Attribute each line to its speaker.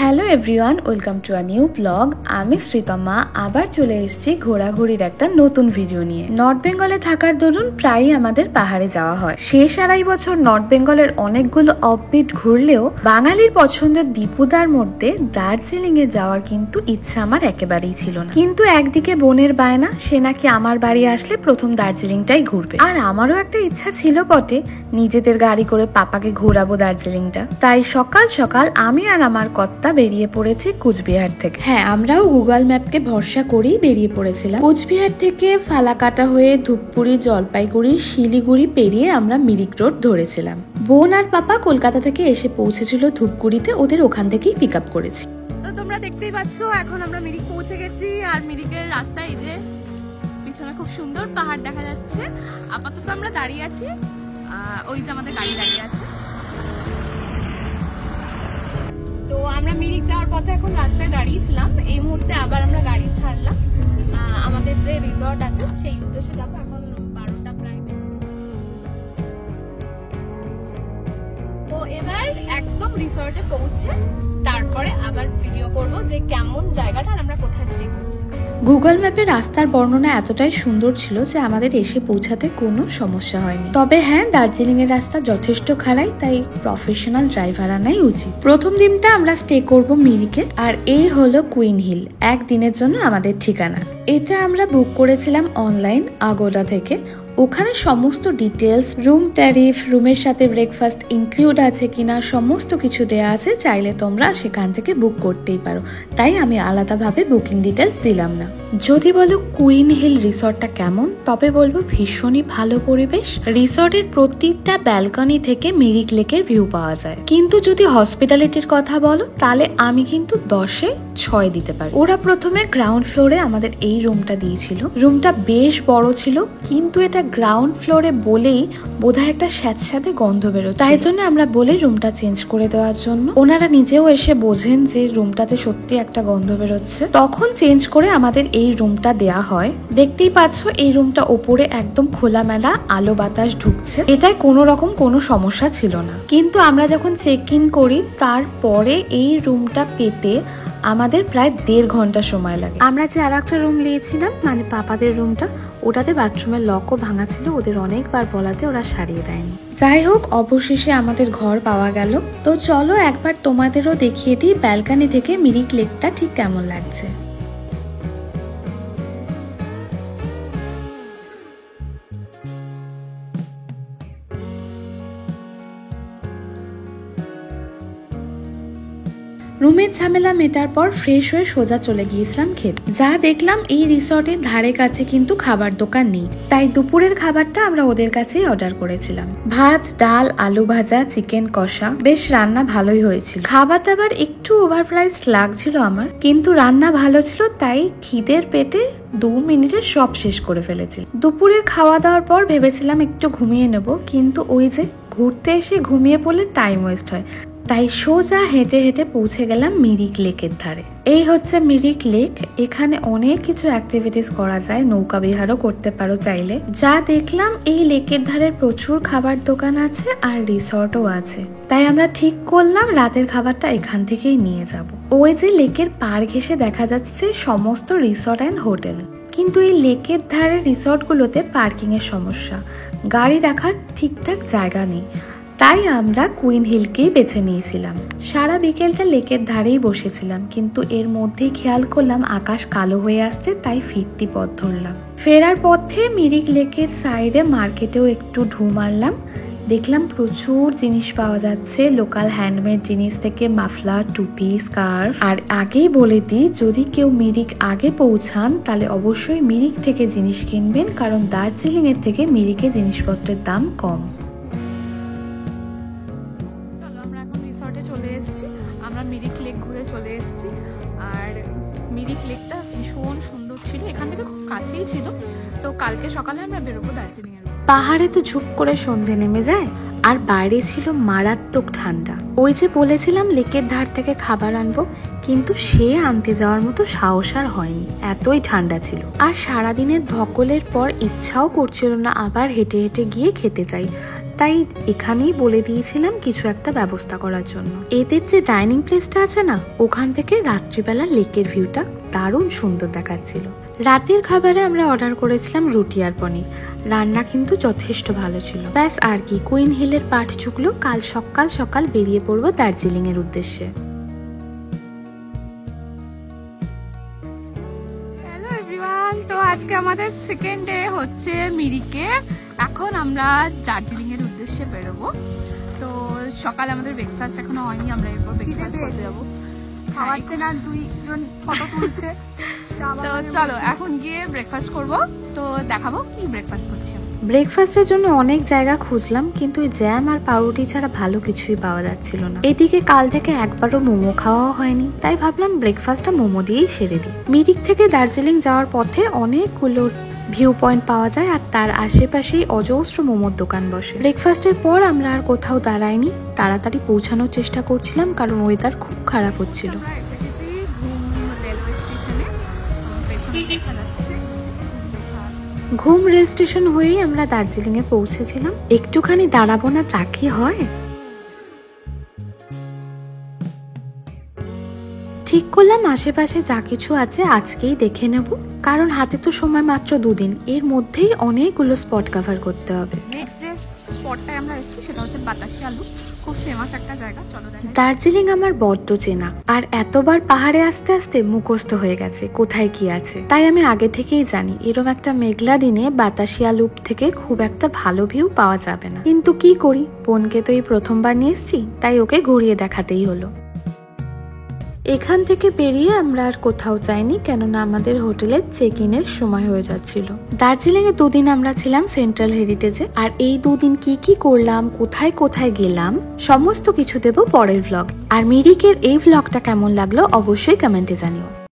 Speaker 1: Hello everyone, welcome to a new blog. আমি শ্রীতমা আবার চলে এসেছি ঘোরাঘুরির একটা নতুন ভিডিও নিয়ে। নর্থ বেঙ্গলে থাকার দরুন প্রায়ই আমাদের পাহাড়ে যাওয়া হয়। শেষ আড়াই বছর নর্থ বেঙ্গলের অনেকগুলো অফবিট ঘুরলেও বাঙালির পছন্দের দীপুদার মধ্যে দার্জিলিং এ যাওয়ার কিন্তু ইচ্ছা আমার একেবারেই ছিল না। কিন্তু একদিকে বোনের বায়না, সে নাকি আমার বাড়ি আসলে প্রথম দার্জিলিংটাই ঘুরবে, আর আমারও একটা ইচ্ছা ছিল বটে, নিজেদের গাড়ি করে পাপাকে ঘোরাবো দার্জিলিংটা। তাই সকাল সকাল আমি আর আমার কর্তা বেরিয়ে পড়েছি কুচবিহার থেকে। হ্যাঁ, আমরাও গুগল ম্যাপকে ভরসা করেই বেরিয়ে পড়েছিলাম। কুচবিহার থেকে ফালাকাটা হয়ে ধূপগুড়ি, জলপাইগুড়ি, শিলিগুড়ি পেরিয়ে আমরা মিরিক রোড ধরেছিলাম। বোন আর পাপা কলকাতা থেকে এসে পৌঁছেছিল ধূপগুড়িতে, ওদের ওখান থেকেই পিক আপ করেছি।
Speaker 2: তো তোমরা দেখতেই পাচ্ছ এখন আমরা মিরিক পৌঁছে গেছি। আর মিরিকের রাস্তায় যে পিছনে খুব সুন্দর পাহাড় দেখা যাচ্ছে। আপাতত আমরা দাঁড়িয়ে আছি, ওই যে আমাদের গাড়ি দাঁড়িয়ে আছে। তো আমরা মিরিক যাওয়ার পথে এখন রাস্তায় দাঁড়িয়েছিলাম। এই মুহূর্তে আবার আমরা গাড়ি ছাড়লাম, আমাদের যে রিসর্ট আছে সেই উদ্দেশ্যে যাবো। এখন 12টা প্রায়। তো এবার একদম রিসর্টে পৌঁছে তারপরে আবার ভিডিও করব যে কেমন জায়গাটা আর আমরা কোথায় স্টে করছি।
Speaker 1: গুগল ম্যাপে রাস্তার বর্ণনা এতটাই সুন্দর ছিল যে আমাদের এসে পৌঁছাতে কোনো সমস্যা হয়নি। তবে হ্যাঁ, দার্জিলিং এর রাস্তা যথেষ্ট খারাই, তাই প্রফেশনাল ড্রাইভার আনাই উচিত। প্রথম দিনটা আমরা স্টে করব মিরিকে, আর এই হলো কুইন হিল, একদিনের জন্য আমাদের ঠিকানা। এটা আমরা বুক করেছিলাম অনলাইন আগোডা থেকে। ওখানে সমস্ত ডিটেলস, রুম ট্যারিফ, রুমের সাথে ব্রেকফাস্ট ইনক্লুড আছে কিনা সমস্ত কিছু দেয়া আছে। চাইলে তোমরা সেখান থেকে বুক করতেই পারো, তাই আমি আলাদাভাবে বুকিং ডিটেলস দিলাম না। যদি বলো কুইন হিল রিসর্টটা কেমন, তবে বলবো ভীষণই ভালো পরিবেশ। রিসর্টের প্রত্যেকটা ব্যালকনি থেকে মিরিক লেকের ভিউ পাওয়া যায়। কিন্তু যদি হসপিটালিটির কথা বলো, তাহলে আমি কিন্তু 10-এ 6 দিতে পারি। ওরা প্রথমে গ্রাউন্ড ফ্লোরে আমাদের এই রুমটা দিয়েছিল। রুমটা বেশ বড় ছিল, কিন্তু এটা গ্রাউন্ড ফ্লোরে বলেই বোধহয় একটা স্যাঁতস্যাঁতে গন্ধ বেরোচ্ছে। তাই জন্য আমরা বলি রুমটা চেঞ্জ করে দেওয়ার জন্য। ওনারা নিজেও এসে বোঝেন যে রুমটাতে সত্যি একটা গন্ধ বেরোচ্ছে, তখন চেঞ্জ করে আমাদের এই রুমটা দেয়া হয়। দেখতেই পাচ্ছ এই রুমটা ওপরে একদম খোলামেলা, আলো বাতাস ঢুকছে, এটাই কোনো রকম কোনো সমস্যা ছিল না। কিন্তু আমরা যখন চেক ইন করি তারপরে এই রুমটা পেতে আমাদের প্রায় 1.5 ঘন্টা সময় লাগে। আমরা যে আর একটা রুম নিয়েছিলাম, মানে পাপাদের রুমটা, ওটাতে বাথরুমের লকও ভাঙা ছিল। ওদের অনেকবার বলাতে ওরা সারিয়ে দেয়নি। যাই হোক, অবশেষে আমাদের ঘর পাওয়া গেল। তো চলো একবার তোমাদেরও দেখিয়ে দিই ব্যালকনি থেকে মিরিক লেকটা ঠিক কেমন লাগছে। রুমের ঝামেলা মেটার পর ফ্রেশ হয়ে সোজা চলে গিয়েছিলাম খেতে। যা দেখলাম এই রিসর্টের ধারে কাছে কিন্তু খাবার দোকান নেই, তাই দুপুরের খাবারটা আমরা ওদের কাছেই অর্ডার করেছিলাম। ভাত, ডাল, আলু ভাজা, চিকেন কষা, বেশ রান্না ভালোই হয়েছিল। খাবার দাবার একটু ওভারপ্রাইসড লাগছিল আমার, কিন্তু রান্না ভালো ছিল, তাই খিদের পেটে 2 মিনিটে সব শেষ করে ফেলেছি। দুপুরে খাওয়া দাওয়ার পর ভেবেছিলাম একটু ঘুমিয়ে নেব, কিন্তু ওই যে ঘুরতে এসে ঘুমিয়ে পড়লে টাইম ওয়েস্ট হয়, তাই সোজা হেঁটে হেঁটে পৌঁছে গেলাম মিরিক লেকের ধারে। এই হচ্ছে মিরিক লেক। এখানে অনেক কিছু অ্যাক্টিভিটিস করা যায়, নৌকা বিহারও করতে পারো চাইলে। যা দেখলাম এই লেকের ধারে প্রচুর খাবার দোকান আছে আর রিসর্টও আছে, তাই আমরা ঠিক করলাম রাতের খাবারটা এখান থেকেই নিয়ে যাব। ওই যে লেকের পার ঘেঁষে দেখা যাচ্ছে সমস্ত রিসর্ট অ্যান্ড হোটেল। কিন্তু এই লেকের ধারে রিসর্টগুলোতে পার্কিং এর সমস্যা, গাড়ি রাখার ঠিকঠাক জায়গা নেই, তাই আমরা কুইন হিলকেই বেছে নিয়েছিলাম। সারা বিকেলটা লেকের ধারেই বসেছিলাম, কিন্তু এর মধ্যেই খেয়াল করলাম আকাশ কালো হয়ে আসছে, তাই ফিরতি পথ ধরলাম। ফেরার পথে মিরিক লেকের সাইডে মার্কেটেও একটু ঢু মারলাম। দেখলাম প্রচুর জিনিস পাওয়া যাচ্ছে, লোকাল হ্যান্ডমেড জিনিস থেকে মাফলার, টুপি, স্কার্ফ। আর আগেই বলে দিই, যদি কেউ মিরিক আগে পৌঁছান তাহলে অবশ্যই মিরিক থেকে জিনিস কিনবেন, কারণ দার্জিলিং এর থেকে মিরিকে জিনিসপত্রের দাম কম।
Speaker 2: চলে এসেছি আমরা, মিরিক লেক ঘুরে চলে এসেছি। আর মিরিক লেকটা ভীষণ সুন্দর ছিল, এখান থেকে খুব কাছেই ছিল। তো কালকে সকালে আমরা বেরোবো দার্জিলিং এর।
Speaker 1: পাহাড়ে তো ঝুপ করে সন্ধে নেমে যায়, আর বাইরে ছিল মারাত্মক ঠান্ডা। ওই যে বলেছিলাম লেকের ধার থেকে খাবার আনবো, কিন্তু সে আনতে যাওয়ার মতো সাহস আর হয়নি, এতই ঠান্ডা ছিল। আর সারাদিনের ধকলের পর ইচ্ছাও করছিল না আবার হেঁটে হেঁটে গিয়ে খেতে চাই, তাই এখানেই বলে দিয়েছিলাম কিছু একটা ব্যবস্থা করার জন্য। এদের যে ডাইনিং প্লেসটা আছে না, ওখান থেকে রাত্রিবেলা লেকের ভিউটা দারুণ সুন্দর দেখাচ্ছিল। রাতের খাবারে আমরা অর্ডার করেছিলাম রুটি আর পনির। রান্না কিন্তু যথেষ্ট ভালো ছিল। ব্যাস আর কি, কুইন হিলের পাট চুকলো, কাল সকাল সকাল বেরিয়ে পড়বো দার্জিলিং এর উদ্দেশ্যে।
Speaker 2: হ্যালো এভরিওয়ান, তো আজকে আমাদের সেকেন্ড ডে হচ্ছে মিরিকে। এখন আমরা দার্জিলিং এর উদ্দেশ্যে বেরোবো। তো সকালে আমাদের ব্রেকফাস্ট এখনো হয়নি, আমরা এরপর ব্রেকফাস্ট করতে যাবো। খাওয়াচ্ছে না, দুইজন ফটো তুলছে। তো চলো এখন গিয়ে ব্রেকফাস্ট করব, তো দেখাবো কি ব্রেকফাস্ট করছি।
Speaker 1: ব্রেকফাস্টের জন্য অনেক জায়গা খুঁজলাম, কিন্তু জ্যাম আর পাউরুটি ছাড়া ভালো কিছুই পাওয়া যাচ্ছিল না। এদিকে কাল থেকে একবারও মোমো খাওয়া হয়নি, তাই ভাবলাম ব্রেকফাস্টটা মোমো দিয়েই সেরে দিই। মিরিক থেকে দার্জিলিং যাওয়ার পথে অনেকগুলো ভিউ পয়েন্ট পাওয়া যায়, আর তার আশেপাশেই অজস্র মোমোর দোকান বসে। ব্রেকফাস্টের পর আমরা আর কোথাও দাঁড়াইনি, তাড়াতাড়ি পৌঁছানোর চেষ্টা করছিলাম, কারণ ওয়েদার খুব খারাপ হচ্ছিল। ঘুম রেল স্টেশন হয়েই আমরা দার্জিলিং এ পৌঁছেছিলাম। একটুখানি দাঁড়াবো না তা কি হয়? ঠিক করলাম আশেপাশে যা কিছু আছে আজকেই দেখে নেব, কারণ হাতে তো সময় মাত্র 2 দিন, এর মধ্যেই অনেকগুলো স্পট কভার করতে হবে।
Speaker 2: নেক্সট ডে স্পটটায় আমরা এসেছি, সেটা হচ্ছে বাতাসি আলু, খুব ফেমাস একটা জায়গা। চলো দেখাই।
Speaker 1: দার্জিলিং আমার বড্ড চেনা, আর এতবার পাহাড়ে আসতে আসতে মুখস্থ হয়ে গেছে কোথায় কি আছে। তাই আমি আগে থেকেই জানি এরকম একটা মেঘলা দিনে বাতাসিয়া লুপ থেকে খুব একটা ভালো ভিউ পাওয়া যাবে না। কিন্তু কি করি, বোনকে তো এই প্রথমবার নিয়ে এসেছি, তাই ওকে ঘুরিয়ে দেখাতেই হলো। এখান থেকে বেরিয়ে আমরা আর কোথাও যাইনি, কেননা আমাদের হোটেলের চেক ইনের সময় হয়ে যাচ্ছিল। দার্জিলিং এ 2 দিন আমরা ছিলাম সেন্ট্রাল হেরিটেজে, আর এই 2 দিন কি কি করলাম, কোথায় কোথায় গেলাম, সমস্ত কিছু দেব পরের ভ্লগ। আর মিরিকের এই ভ্লগটা কেমন লাগলো অবশ্যই কমেন্টে জানিও।